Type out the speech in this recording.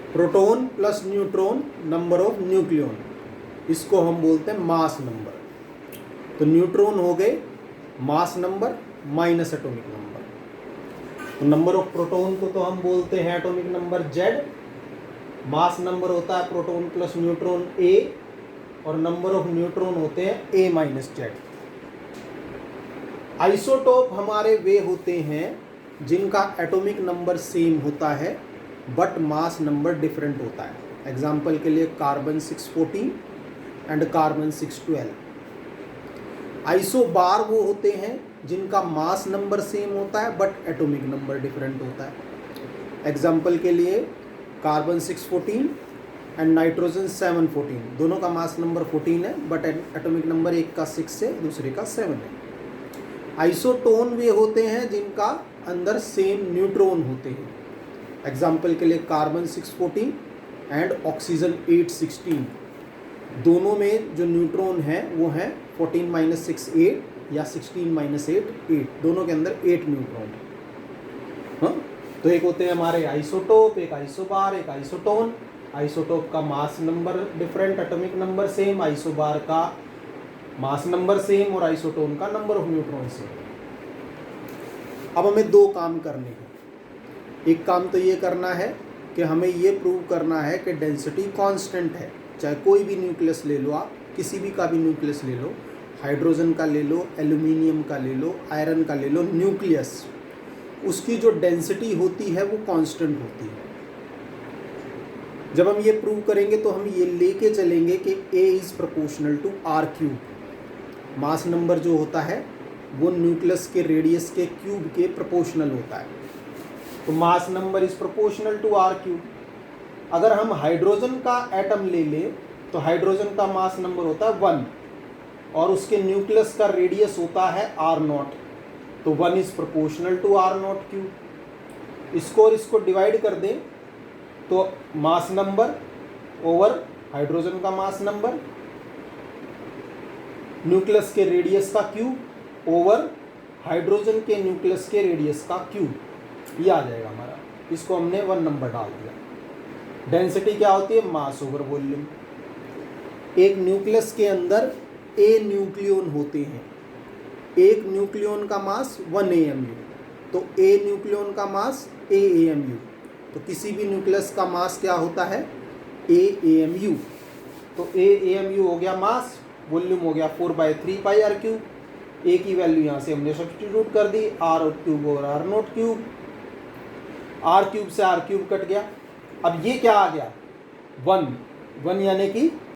Proton plus neutron number of nucleon, इसको हम बोलते हैं मास नंबर। तो न्यूट्रॉन हो गए mass number minus atomic number. तो नंबर ऑफ प्रोटॉन को तो हम बोलते हैं atomic number Z, mass number होता है प्रोटॉन प्लस न्यूट्रॉन A, और नंबर ऑफ न्यूट्रॉन होते हैं A माइनस Z। आइसोटोप हमारे वे होते हैं जिनका एटॉमिक नंबर सेम होता है बट मास नंबर डिफरेंट होता है। एग्जाम्पल के लिए कार्बन 614 एंड कार्बन 612। आइसोबार वो होते हैं जिनका मास नंबर सेम होता है बट एटॉमिक नंबर डिफरेंट होता है। एग्जाम्पल के लिए कार्बन 614 एंड नाइट्रोजन 714, दोनों का मास नंबर 14 है बट एटॉमिक नंबर एक का 6 है दूसरे का 7 है। आइसोटोन वे होते हैं जिनका अंदर सेम न्यूट्रॉन होते हैं। एग्जाम्पल के लिए कार्बन 614 एंड ऑक्सीजन 816, दोनों में जो न्यूट्रॉन है वो है 14 - 6 8 या 16 - 8 8, दोनों के अंदर 8 न्यूट्रॉन है। हाँ, तो एक होते हैं हमारे आइसोटोप, एक आइसोबार, एक आइसोटोन। आइसोटोप का mass number different, atomic number same, isobar का मास नंबर सेम और आइसोटोन का नंबर ऑफ न्यूट्रॉन सेम। अब हमें दो काम करने हैं। एक काम तो ये करना है कि हमें ये प्रूव करना है कि डेंसिटी कांस्टेंट है, चाहे कोई भी न्यूक्लियस ले लो आप, किसी भी का भी न्यूक्लियस ले लो, हाइड्रोजन का ले लो, एल्यूमिनियम का ले लो, आयरन का ले लो, न्यूक्लियस, उसकी जो डेंसिटी होती है वो कांस्टेंट होती है। जब हम ये प्रूव करेंगे तो हम ये लेके चलेंगे कि A is proportional to R³। Mass number जो होता है वो न्यूक्लियस के रेडियस के क्यूब के प्रोपोर्शनल होता है। तो mass number is proportional to R³। अगर हम हाइड्रोजन का एटम ले लें तो हाइड्रोजन का मास नंबर होता है 1 और उसके न्यूक्लियस का रेडियस होता है R0, तो 1 इज प्रोपोर्शनल टू R0³। इसको और इसको डिवाइड कर दें तो मास नंबर ओवर हाइड्रोजन का मास नंबर, न्यूक्लियस के रेडियस का क्यूब ओवर हाइड्रोजन के न्यूक्लियस के रेडियस का क्यूब, ये आ जाएगा हमारा। इसको हमने 1 नंबर डाल दिया। डेंसिटी क्या होती है? मास ओवर वॉल्यूम। एक न्यूक्लियस के अंदर A न्यूक्लियन होते हैं, एक न्यूक्लियन का मास 1 AMU, तो A न्यूक्लियन का मास A AMU। तो किसी भी न्यूक्लियस का मास क्या होता है? A AMU। तो A AMU हो गया मास, वॉल्यूम हो गया 4/3 पाई R³। A की वैल्यू यहाँ से हमने सब्स्टिट्यूट कर दी, R³ और R0³। R³ से R³ कट गया। अब ये क्या आ गया? 1 यानी कि